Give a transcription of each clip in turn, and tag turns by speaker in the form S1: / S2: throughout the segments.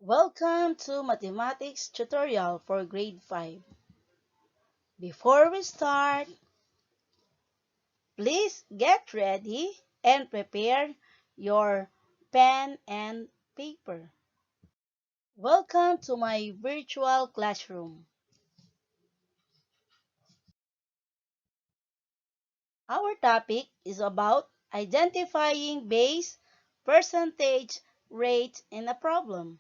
S1: Welcome to Mathematics tutorial for grade 5. Before we start, please get ready and prepare your pen and paper. Welcome to my virtual classroom. Our topic is about identifying base, percentage, rate in a problem.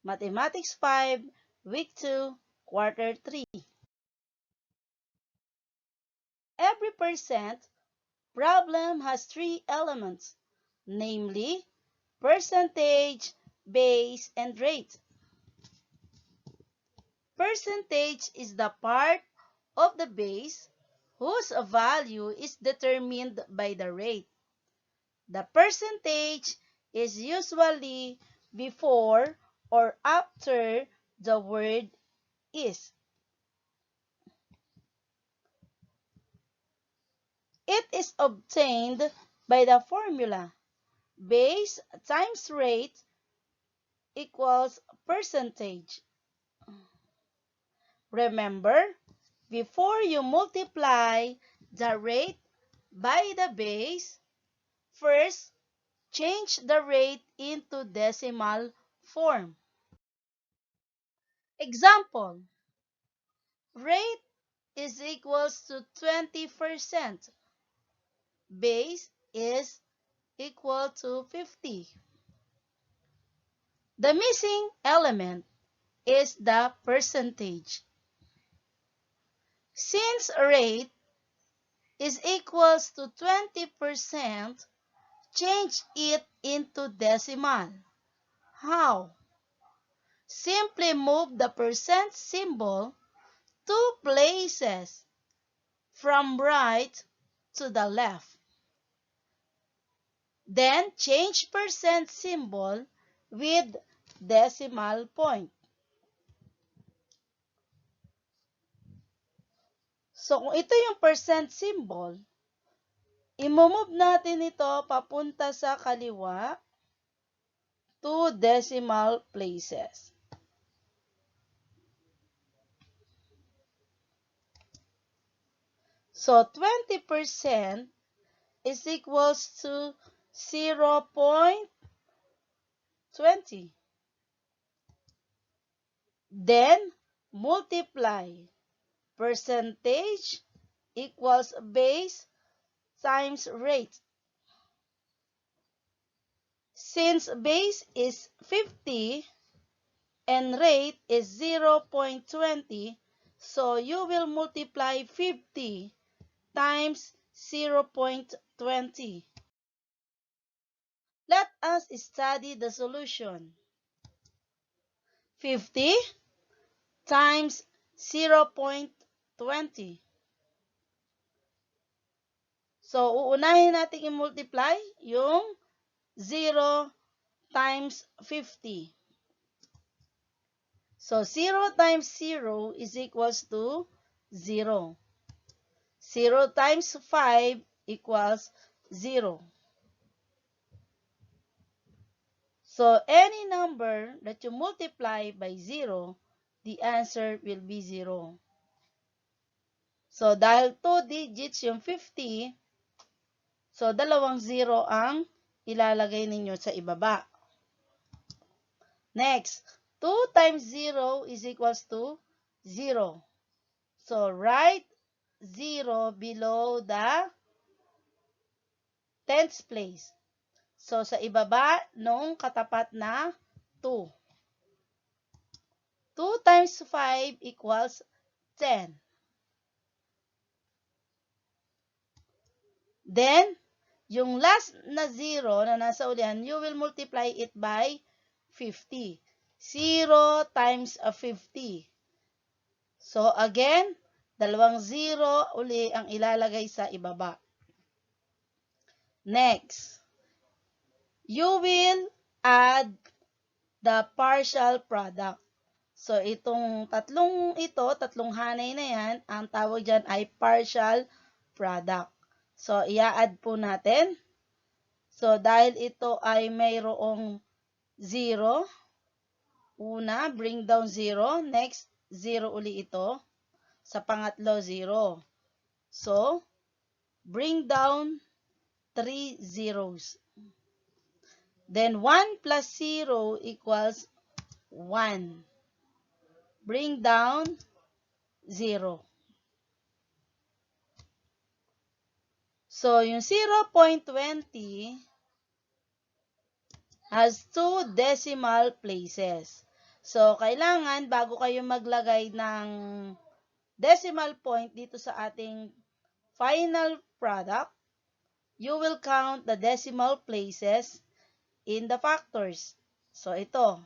S1: Mathematics 5, Week 2, Quarter 3. Every percent problem has three elements, namely percentage, base, and rate. Percentage is the part of the base whose value is determined by the rate. The percentage is usually before or after the word is. It is obtained by the formula base times rate equals percentage. Remember, before you multiply the rate by the base, first change the rate into decimal form. Example, rate is equals to 20%. Base is equal to 50. The missing element is the percentage. Since rate is equals to 20%, change it into decimal. How? Simply move the percent symbol 2 places from right to the left. Then change percent symbol with decimal point. So kung ito yung percent symbol, i-move natin ito papunta sa kaliwa 2 decimal places. So 20% is equals to 0.20. Then multiply percentage equals base times rate. Since base is 50 and rate is 0.20, so you will multiply 50 times 0.20. Let us study the solution. 50 times 0.20. So, uunahin natin i-multiply yung 0 times 50. So, 0 times 0 is equals to 0. 0 times 5 equals 0. So, any number that you multiply by 0, the answer will be 0. So, dahil 2 digits yung 50, so dalawang 0 ang ilalagay ninyo sa ibaba. Next, 2 times 0 is equals to 0. So, write 0 below the tens place. So, sa ibaba nung katapat na 2. 2 times 5 equals 10. Then, yung last na 0 na nasa ulihan, you will multiply it by 50. 0 times 50. So, again, dalawang 0 uli ang ilalagay sa ibaba. Next, you will add the partial product. So, itong tatlong hanay na yan, ang tawag dyan ay partial product. So, i-add po natin. So, dahil ito ay mayroong 0. Una, bring down 0. Next, 0 uli ito. Sa pangatlo, 0. So, bring down 3 zeros. Then, 1 plus 0 equals 1. Bring down 0. So, yung 0.20 has 2 decimal places. So, kailangan bago kayo maglagay ng decimal point dito sa ating final product, you will count the decimal places in the factors. So, ito.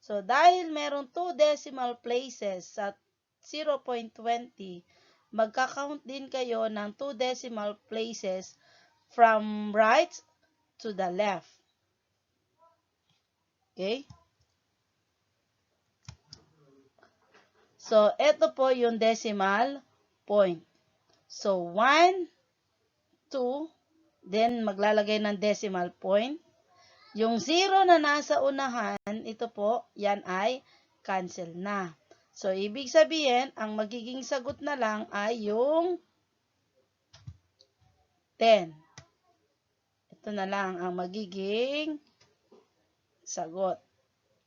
S1: So, dahil meron 2 decimal places sa 0.20, magka-count din kayo ng 2 decimal places from right to the left. Okay? So, ito po yung decimal point. So, 1, 2, then maglalagay ng decimal point. Yung 0 na nasa unahan, ito po, yan ay cancel na. So, ibig sabihin, ang magiging sagot na lang ay yung 10. Ito na lang ang magiging sagot.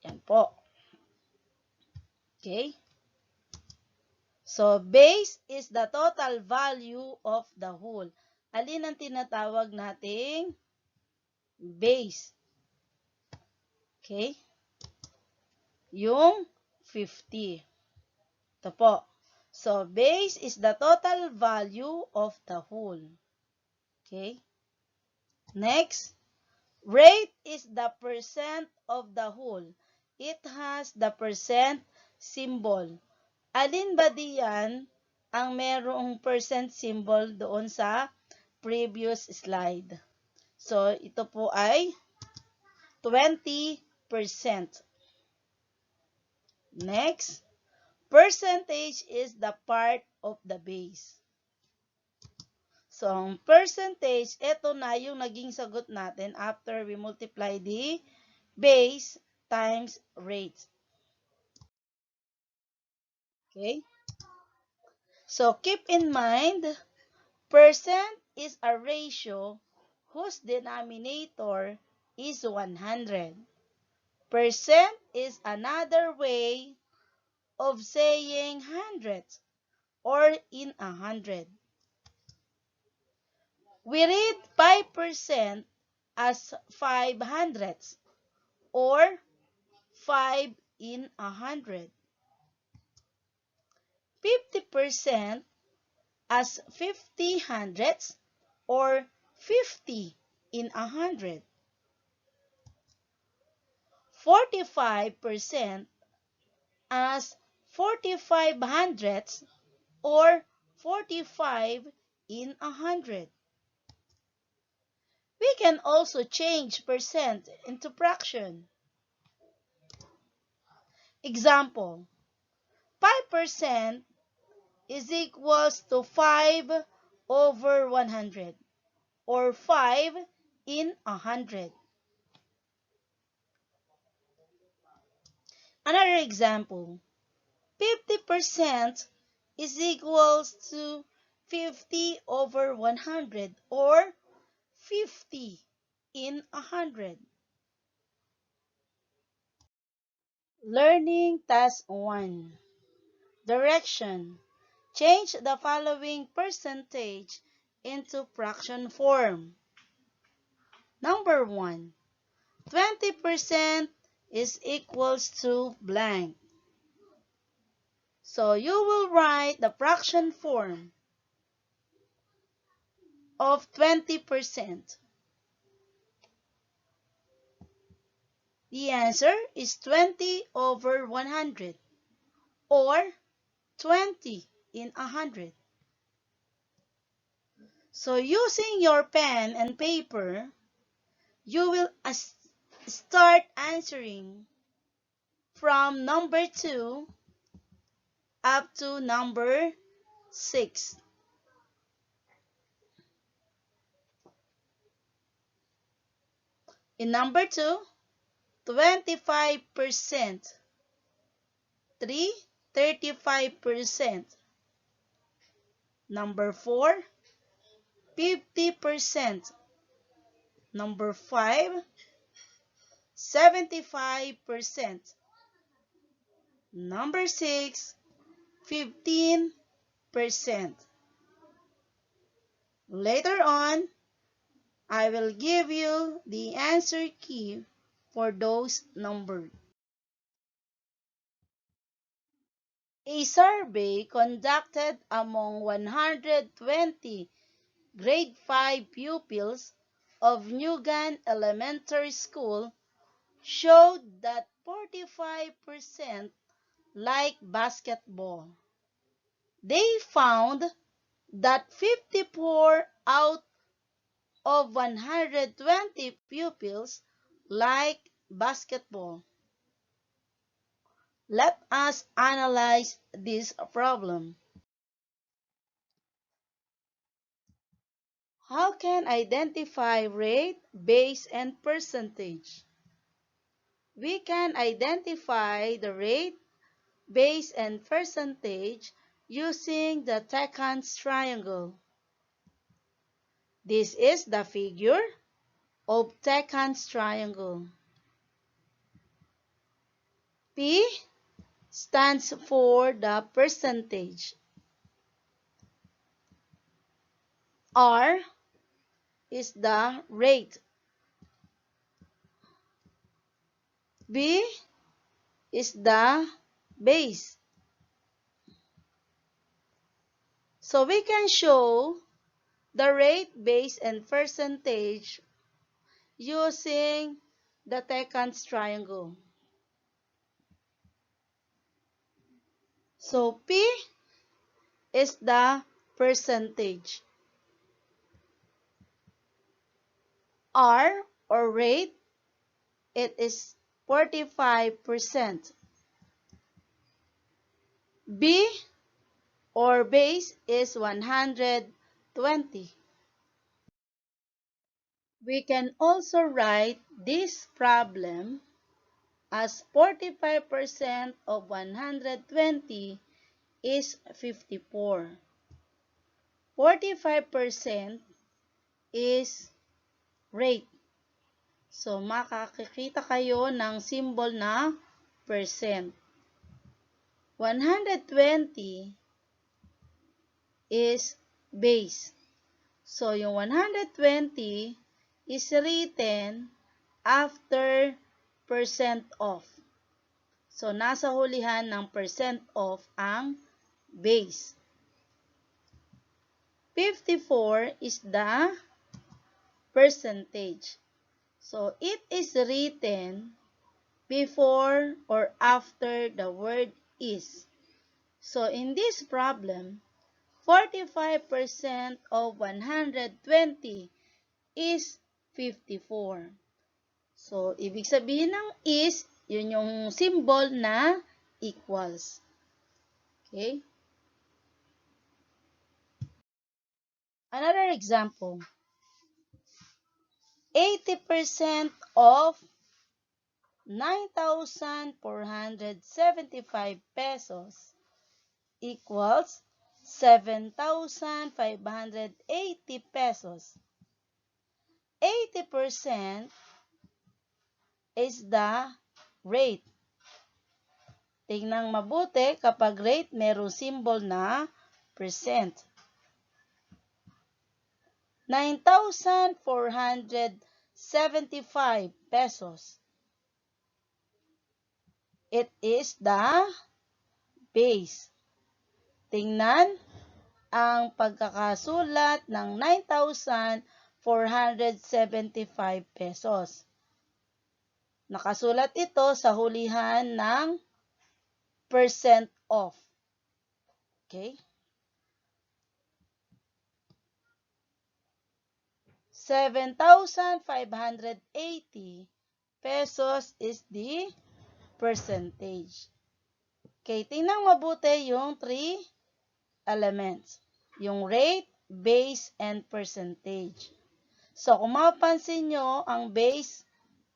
S1: Yan po. Okay? So, base is the total value of the whole. Alin ang tinatawag nating base? Okay? Yung 50. Ito po. So, base is the total value of the whole. Okay? Next, rate is the percent of the whole. It has the percent symbol. Alin ba diyan ang merong percent symbol doon sa previous slide? So, ito po ay 20%. Next, percentage is the part of the base. So, ang percentage, ito na yung naging sagot natin after we multiply the base times rate. Okay? So, keep in mind, percent is a ratio whose denominator is 100. Percent is another way of saying hundreds or in 100. We read 5% as 5 hundredths or 5 in 100. 50% as 50 hundredths or 50 in 100. 45% as 45 hundredths or 45 in 100. We can also change percent into fraction. Example, 5% is equals to 5 over 100 or 5 in 100. Another example, 50% is equals to 50 over 100 or 50 in 100. Learning Task 1. Direction. Change the following percentage into fraction form. Number 1. 20% is equals to blank. So you will write the fraction form of 20%. The answer is 20 over 100 or 20 in 100. So using your pen and paper, you will start answering from number 2 up to number 6. In number 2, 25%. 3, 35%. Number 4, 50%. Number 5, 75%. Number 6, 15%. Later on, I will give you the answer key for those numbers. A survey conducted among 120 grade 5 pupils of Newgan Elementary School showed that 45% like basketball. They found that 54 out of 120 pupils like basketball. Let us analyze this problem. How can identify rate, base, and percentage? We can identify the rate, base, and percentage using the Tekans triangle. This is the figure of Tekans triangle. P stands for the percentage. R is the rate. B is the base. So we can show the rate, base, and percentage using the Tekans triangle. So P is the percentage. R or rate, it is 45%. B or base is 120. We can also write this problem as 45% of 120 is 54. 45% is rate. So, makakakita kayo ng symbol na percent. 120 is base. So, yung 120 is written after percent off. So, nasa hulihan ng percent off ang base. 54 is the percentage. So, it is written before or after the word is. So, in this problem, 45% of 120 is 54. So, ibig sabihin ng is, yun yung symbol na equals. Okay? Another example. 80% of 9,475 pesos equals 7,580 pesos. 80% is the rate. Tingnan mabuti kapag rate merong symbol na percent. 9,475 pesos. It is the base. Tingnan ang pagkakasulat ng 9,475 pesos. Nakasulat ito sa hulihan ng percent off. Okay? 7,580 pesos is the percentage. Okay, tingnan mabuti yung 3 elements. Yung rate, base, and percentage. So, kung mapapansin nyo, ang base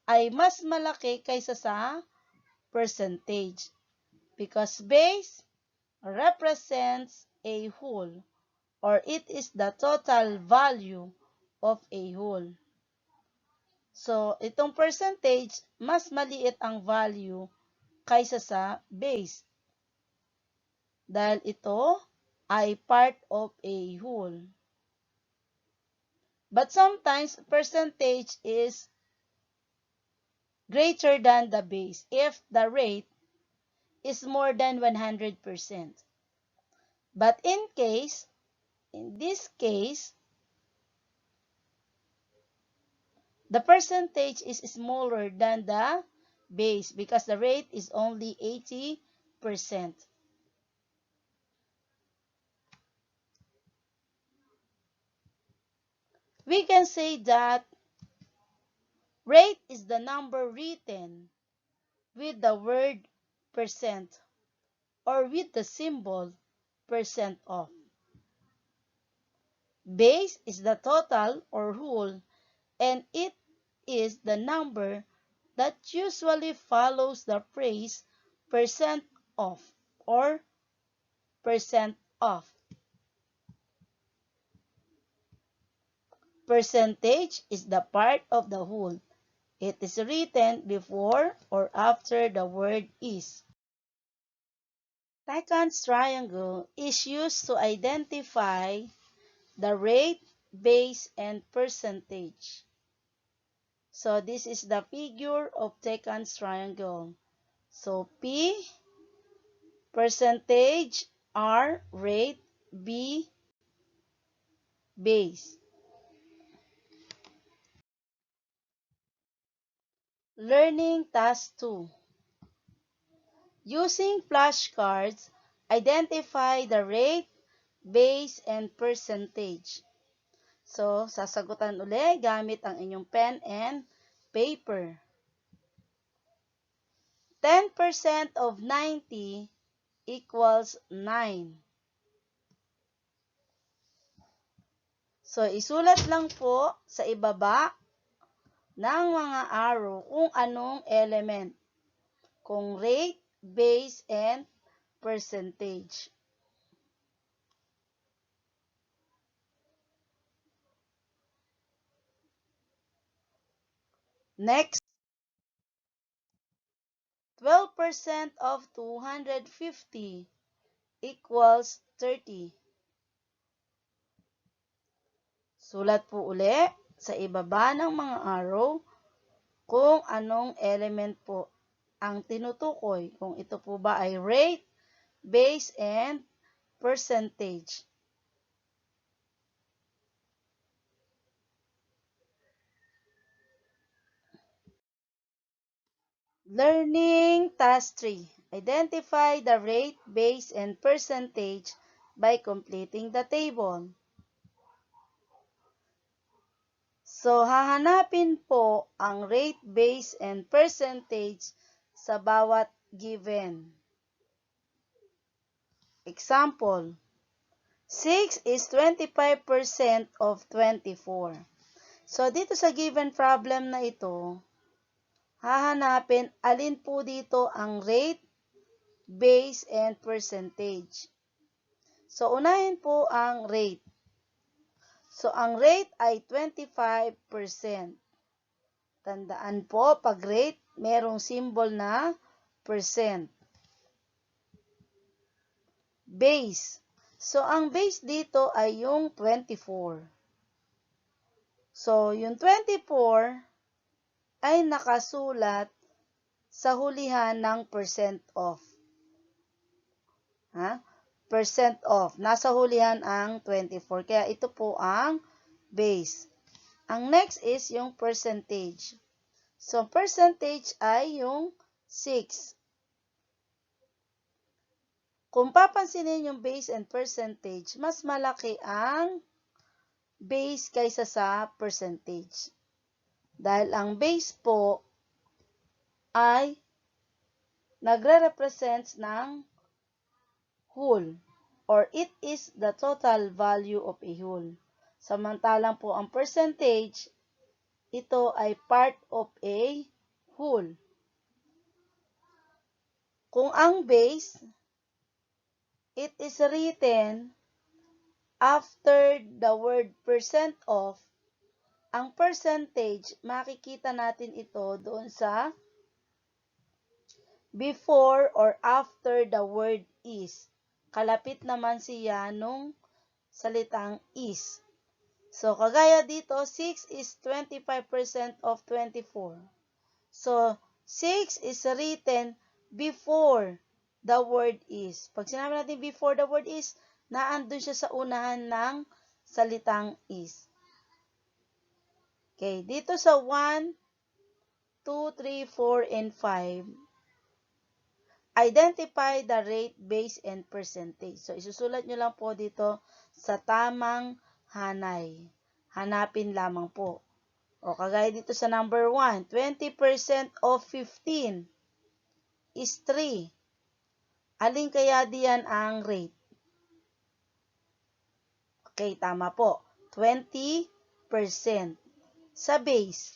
S1: ay mas malaki kaysa sa percentage because base represents a whole or it is the total value of a whole. So, itong percentage, mas maliit ang value kaysa sa base dahil ito ay part of a whole. But sometimes, percentage is greater than the base if the rate is more than 100%. But in this case, the percentage is smaller than the base because the rate is only 80%. We can say that rate is the number written with the word percent or with the symbol percent of. Base is the total or whole, and it is the number that usually follows the phrase percent of or percent of. Percentage is the part of the whole. It is written before or after the word is. Second triangle is used to identify the rate, base, and percentage. So this is the figure of second triangle. So P, percentage, R, rate, B, base. Learning task 2. Using flashcards, identify the rate, base, and percentage. So, sasagutan uli gamit ang inyong pen and paper. 10% of 90 equals 9. So, isulat lang po sa ibaba ng mga arrow kung anong element. Kung rate, base, and percentage. Next, 12% of 250 equals 30. Sulat po uli sa ibaba ng mga arrow kung anong element po ang tinutukoy. Kung ito po ba ay rate, base, and percentage. Learning Task 3. Identify the rate, base, and percentage by completing the table. So, hahanapin po ang rate, base, and percentage sa bawat given. Example, 6 is 25% of 24. So, dito sa given problem na ito, hahanapin alin po dito ang rate, base, and percentage. So, unahin po ang rate. So, ang rate ay 25%. Tandaan po, pag rate, merong symbol na percent. Base. So, ang base dito ay yung 24. So, yung 24 ay nakasulat sa hulihan ng percent off. Percent off. Nasa hulihan ang 24. Kaya ito po ang base. Ang next is yung percentage. So, percentage ay yung 6. Kung papansinin yung base and percentage, mas malaki ang base kaysa sa percentage. Dahil ang base po ay nagre-represent ng whole or it is the total value of a whole. Samantalang po ang percentage, ito ay part of a whole. Kung ang base, it is written after the word percent of, ang percentage, makikita natin ito doon sa before or after the word is. Kalapit naman siya nung salitang is. So, kagaya dito, 6 is 25% of 24. So, 6 is written before the word is. Pag sinabi natin before the word is, naandun siya sa unahan ng salitang is. Okay, dito sa 1, 2, 3, 4, and 5, identify the rate, base, and percentage. So, isusulat nyo lang po dito sa tamang hanay. Hanapin lamang po. O, kagaya dito sa number 1, 20% of 15 is 3. Alin kaya diyan ang rate? Okay, tama po. 20% sa base.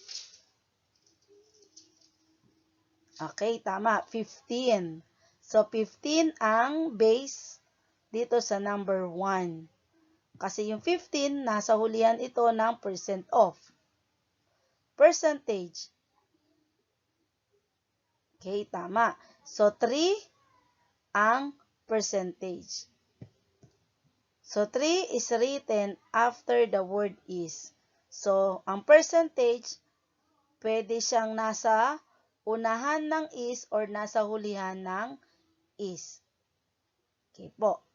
S1: Okay, tama. 15. So, 15 ang base dito sa number 1. Kasi yung 15, nasa hulihan ito ng percent of. Percentage. Okay, tama. So, 3 ang percentage. So, 3 is written after the word is. So, ang percentage, pwede siyang nasa unahan ng is or nasa hulihan ng is. Okay po.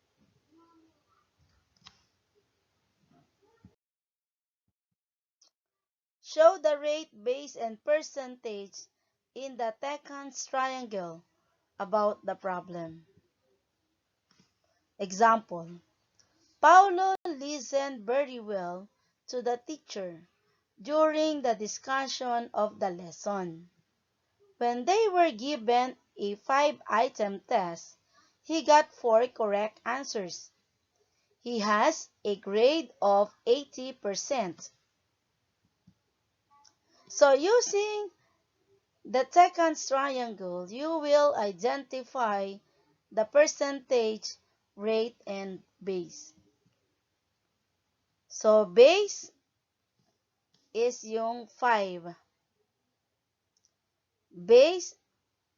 S1: Show the rate, base, and percentage in the Tekans triangle about the problem. Example. Paulo listened very well to the teacher during the discussion of the lesson. When they were given a 5-item test, he got 4 correct answers. He has a grade of 80%. So using the Tekans triangle, you will identify the percentage, rate, and base. So base is yung 5. Base,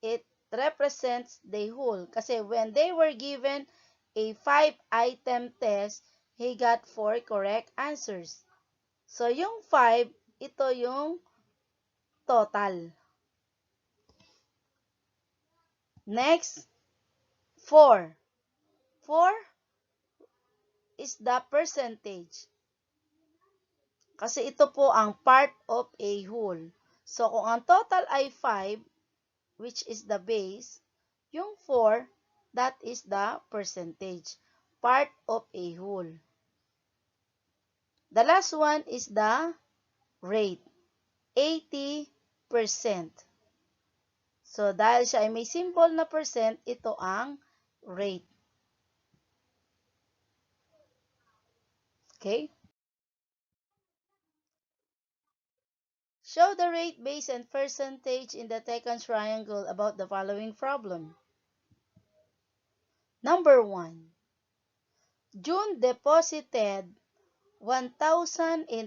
S1: it represents the whole. Kasi when they were given a 5-item test, he got 4 correct answers. So yung 5, ito yung total. Next, 4. 4 is the percentage. Kasi ito po ang part of a whole. So, kung ang total ay 5, which is the base, yung 4, that is the percentage. Part of a whole. The last one is the rate. 80%. So, dahil siya ay may symbol na percent, ito ang rate. Okay? Show the rate, base, and percentage in the Tekans triangle about the following problem. Number 1. June deposited 1,800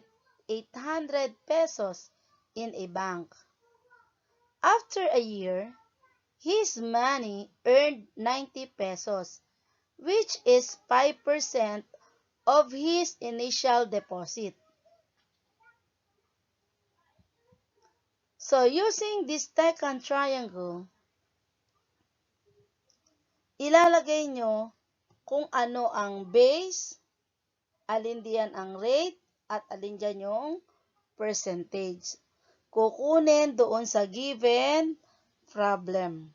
S1: pesos in a bank. After a year, his money earned 90 pesos, which is 5% of his initial deposit. So, using this Tekan triangle, ilalagay nyo kung ano ang base, alin diyan ang rate, at alin diyan yung percentage. Kukunin doon sa given problem.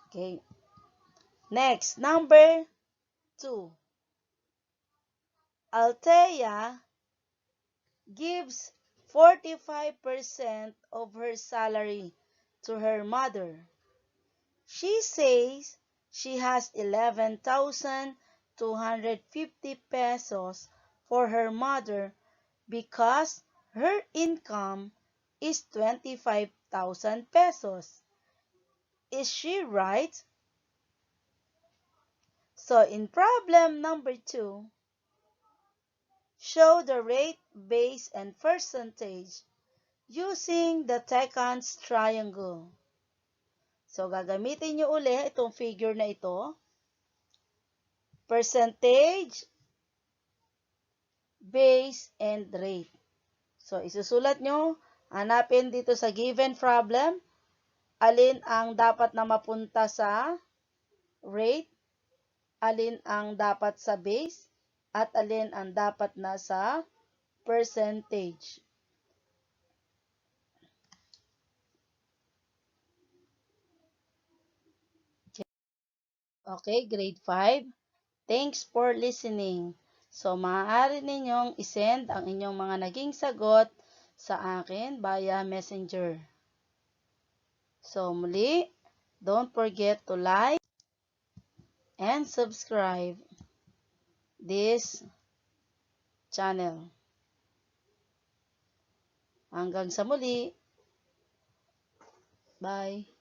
S1: Okay. Next, number 2. Althea gives 45% of her salary to her mother. She says she has 11,250 pesos for her mother because her income is 25,000 pesos. Is she right? So in problem number 2, show the rate, base, and percentage using the Tekans triangle. So gagamitin nyo uli itong figure na ito. Percentage, base, and rate. So isusulat nyo, hanapin dito sa given problem, alin ang dapat na mapunta sa rate, alin ang dapat sa base, at alin ang dapat na sa percentage. Okay, grade 5. Thanks for listening. So, maaari ninyong isend ang inyong mga naging sagot sa akin via messenger. So, muli, don't forget to like and subscribe this channel. Hanggang sa muli. Bye.